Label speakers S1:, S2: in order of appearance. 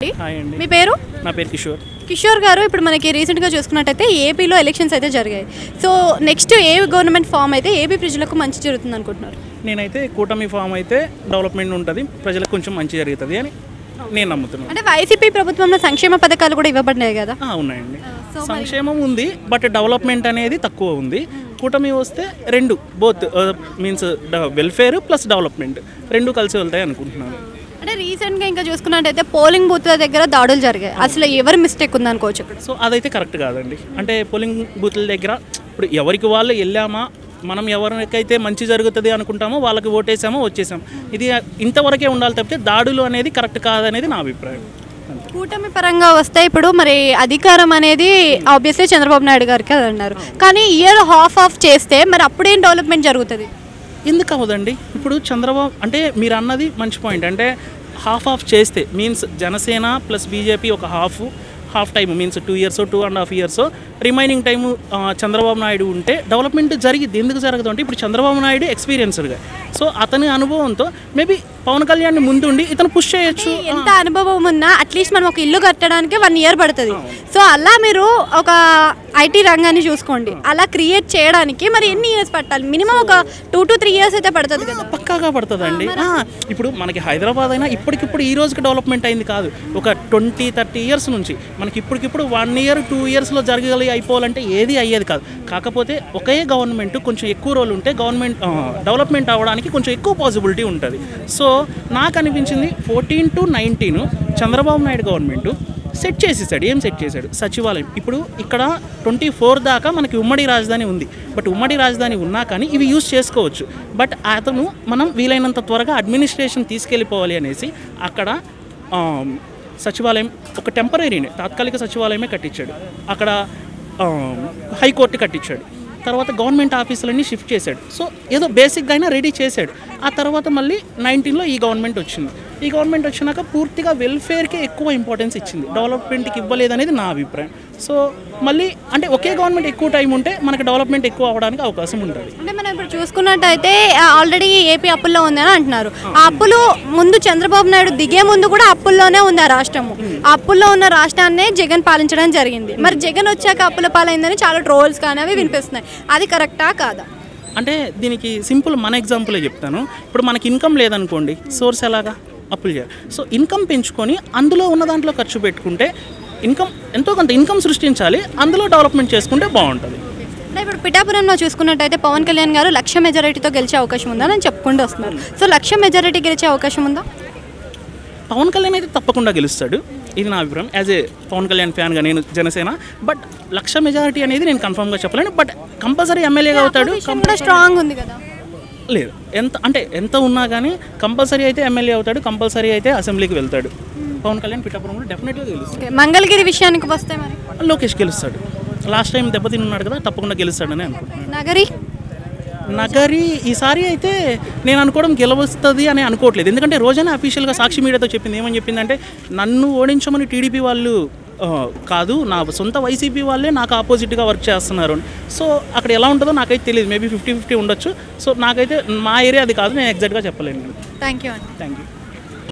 S1: Hi అండి.
S2: మీ పేరు?
S1: నా పేరు కిషోర్.
S2: కిషోర్ గారు, ఇప్పుడు మనకి రీసెంట్గా చూసుకున్నట్టయితే ఏపీలో ఎలక్షన్స్ అయితే జరిగాయి. సో నెక్స్ట్ ఏ గవర్నమెంట్ ఫామ్ అయితే ఏపీ ప్రజలకు మంచి జరుగుతుంది అనుకుంటున్నారు?
S1: నేనైతే కూటమి ఫామ్ అయితే డెవలప్మెంట్ ఉంటుంది, ప్రజలకు కొంచెం మంచి జరుగుతుంది అని నేను నమ్ముతున్నాను.
S2: అంటే వైసీపీ ప్రభుత్వంలో సంక్షేమ పథకాలు కూడా ఇవ్వబడినాయి కదా?
S1: ఉన్నాయండి, సంక్షేమం ఉంది, బట్ డెవలప్మెంట్ అనేది తక్కువ ఉంది. కూటమి వస్తే రెండు both means welfare plus development రెండు కలిసి వెళ్తాయి అనుకుంటున్నాను.
S2: అంటే రీసెంట్గా ఇంకా చూసుకున్నట్టయితే పోలింగ్ బూత్ల దగ్గర దాడులు జరిగాయి. అసలు ఎవరు మిస్టేక్ ఉంది అనుకోవచ్చు?
S1: సో అదైతే కరెక్ట్ కాదండి. అంటే పోలింగ్ బూత్ల దగ్గర ఇప్పుడు ఎవరికి వాళ్ళు వెళ్ళామా, మనం ఎవరికైతే మంచి జరుగుతుంది అనుకుంటామో వాళ్ళకి ఓటేసామో వచ్చేసాం, ఇది ఇంతవరకే ఉండాలి తప్పితే దాడులు అనేది కరెక్ట్ కాదనేది నా అభిప్రాయం.
S2: కూటమి పరంగా వస్తే ఇప్పుడు మరి అధికారం అనేది ఆబ్వియస్లీ చంద్రబాబు నాయుడు గారికి అది అన్నారు, కానీ ఇయర్ హాఫ్ ఆఫ్ చేస్తే మరి అప్పుడేం డెవలప్మెంట్ జరుగుతుంది?
S1: ఎందుకు అవ్వదండి? ఇప్పుడు చంద్రబాబు అంటే మీరు అన్నది మంచి పాయింట్. అంటే హాఫ్ ఆఫ్ చేస్తే మీన్స్ జనసేన ప్లస్ బీజేపీ ఒక half time means 2 years 2.5 years remaining time Chandrababu Naidu ఉంటే డెవలప్మెంట్ జరిగింది. ఎందుకు జరగదు అంటే ఇప్పుడు చంద్రబాబు నాయుడు ఎక్స్పీరియన్స్డ్గా, సో అతని అనుభవంతో మేబీ పవన్ కళ్యాణ్ ముందుండి ఇతను పుష్ చేయొచ్చు.
S2: ఎంత అనుభవం ఉన్నా అట్లీస్ట్ మనం ఒక ఇల్లు కట్టడానికి 1 year పడుతుంది. సో అలా మీరు ఒక ఐటీ రంగాన్ని చూసుకోండి, అలా క్రియేట్ చేయడానికి మరి ఎన్ని ఇయర్స్ పట్టాలి? మినిమం ఒక 2 to 3 years అయితే పడుతుంది కదా?
S1: పక్కాగా పడుతుందండి. ఇప్పుడు మనకి హైదరాబాద్ అయినా ఇప్పటికిప్పుడు ఈ రోజుకి డెవలప్మెంట్ అయింది కాదు, ఒక 20-30 years నుంచి మనకి ఇప్పటికిప్పుడు 1 year 2 yearsలో జరగగలిగి అయిపోవాలంటే ఏది అయ్యేది కాదు. కాకపోతే ఒకే గవర్నమెంట్ కొంచెం ఎక్కువ రోజులు ఉంటే గవర్నమెంట్ డెవలప్మెంట్ అవ్వడానికి కొంచెం ఎక్కువ పాసిబిలిటీ ఉంటుంది. సో నాకు అనిపించింది 14 to 19 Chandrababu Naidu government set చేసేసాడు. ఏం సెట్ చేశాడు? సచివాలయం. ఇప్పుడు ఇక్కడ 24 దాకా మనకి ఉమ్మడి రాజధాని ఉంది, బట్ ఉమ్మడి రాజధాని ఉన్నా కానీ ఇవి యూజ్ చేసుకోవచ్చు. బట్ అతను మనం వీలైనంత త్వరగా అడ్మినిస్ట్రేషన్ తీసుకెళ్ళిపోవాలి అనేసి అక్కడ సచివాలయం ఒక టెంపరీని తాత్కాలిక సచివాలయమే కట్టించాడు. అక్కడ హైకోర్టు కట్టించాడు. తర్వాత గవర్నమెంట్ ఆఫీసులన్నీ షిఫ్ట్ చేశాడు. సో ఏదో బేసిక్గా అయినా రెడీ చేశాడు. ఆ తర్వాత మళ్ళీ 19లో ఈ గవర్నమెంట్ వచ్చింది. ఈ గవర్నమెంట్ వచ్చినాక పూర్తిగా వెల్ఫేర్కే ఎక్కువ ఇంపార్టెన్స్ ఇచ్చింది, డెవలప్మెంట్కి ఇవ్వలేదనేది నా అభిప్రాయం. సో మళ్ళీ అంటే ఒకే గవర్నమెంట్ ఎక్కువ టైం ఉంటే మనకు డెవలప్మెంట్ ఎక్కువ అవ్వడానికి అవకాశం ఉంటుంది.
S2: అంటే మనం ఇప్పుడు చూసుకున్నట్టయితే ఆల్రెడీ ఏపీ అప్పుల్లో ఉందని అంటున్నారు. ఆ అప్పులు ముందు చంద్రబాబు నాయుడు దిగే ముందు కూడా అప్పుల్లోనే ఉంది ఆ రాష్ట్రము. ఆ అప్పుల్లో ఉన్న రాష్ట్రాన్నే జగన్ పాలించడం జరిగింది. మరి జగన్ వచ్చాక అప్పుల పాలైందని చాలా ట్రోల్స్ కానీ అవి వినిపిస్తున్నాయి. అది కరెక్టా కాదా?
S1: అంటే దీనికి సింపుల్ మన ఎగ్జాంపులే చెప్తాను. ఇప్పుడు మనకి ఇన్కమ్ లేదనుకోండి, సోర్స్ ఎలాగా? అప్పులు చేయాలి. సో ఇన్కమ్ పెంచుకొని అందులో ఉన్న దాంట్లో ఖర్చు పెట్టుకుంటే ఇన్కమ్ ఎంతో కొంత ఇన్కమ్ సృష్టించాలి, అందులో డెవలప్మెంట్ చేసుకుంటే బాగుంటుంది.
S2: ఇప్పుడు పిఠాపురంలో చూసుకున్నట్టయితే పవన్ కళ్యాణ్ గారు 1,00,000 మెజారిటీతో గెలిచే అవకాశం ఉందని అని చెప్పుకుంటూ వస్తున్నారు. సో 1,00,000 మెజారిటీ గెలిచే అవకాశం ఉందా?
S1: పవన్ కళ్యాణ్ అయితే తప్పకుండా గెలుస్తాడు, ఇది నా అభిప్రాయం. యాజ్ ఏ పవన్ కళ్యాణ్ ఫ్యాన్గా నేను జనసేన. బట్ 1,00,000 మెజారిటీ అనేది నేను కన్ఫర్మ్గా చెప్పలేను. బట్ కంపల్సరీ ఎమ్మెల్యేగా అవుతాడు.
S2: స్ట్రాంగ్ ఉంది కదా?
S1: లేదు, ఎంత ఉన్నా కానీ కంపల్సరీ అయితే ఎమ్మెల్యే అవుతాడు, కంపల్సరీ అయితే అసెంబ్లీకి వెళ్తాడు. పవన్ కళ్యాణ్ పిఠాపురంలో డెఫినెట్గా గెలుస్తాడు.
S2: మంగళగిరి విషయానికి వస్తే మరి
S1: లోకేష్ గెలుస్తాడు. లాస్ట్ టైం దెబ్బతిన్నాడు కదా, తప్పకుండా గెలుస్తాడని అనుకుంటున్నాను. నగరి ఈసారి అయితే నేను అనుకోవడం గెలవస్తుంది అని అనుకోవట్లేదు. ఎందుకంటే రోజైనా అఫీషియల్గా సాక్షి మీడియాతో చెప్పింది. ఏమని చెప్పిందంటే నన్ను ఓడించమని టీడీపీ వాళ్ళు కాదు, నా సొంత వైసీపీ వాళ్ళే నాకు ఆపోజిట్గా వర్క్ చేస్తున్నారు. సో అక్కడ ఎలా ఉంటుందో నాకైతే తెలియదు, మేబీ 50-50 ఉండొచ్చు. సో నాకైతే మా ఏరియా అది కాదు, నేను ఎగ్జాక్ట్గా చెప్పలేను.
S2: Thank you.
S1: Thank you.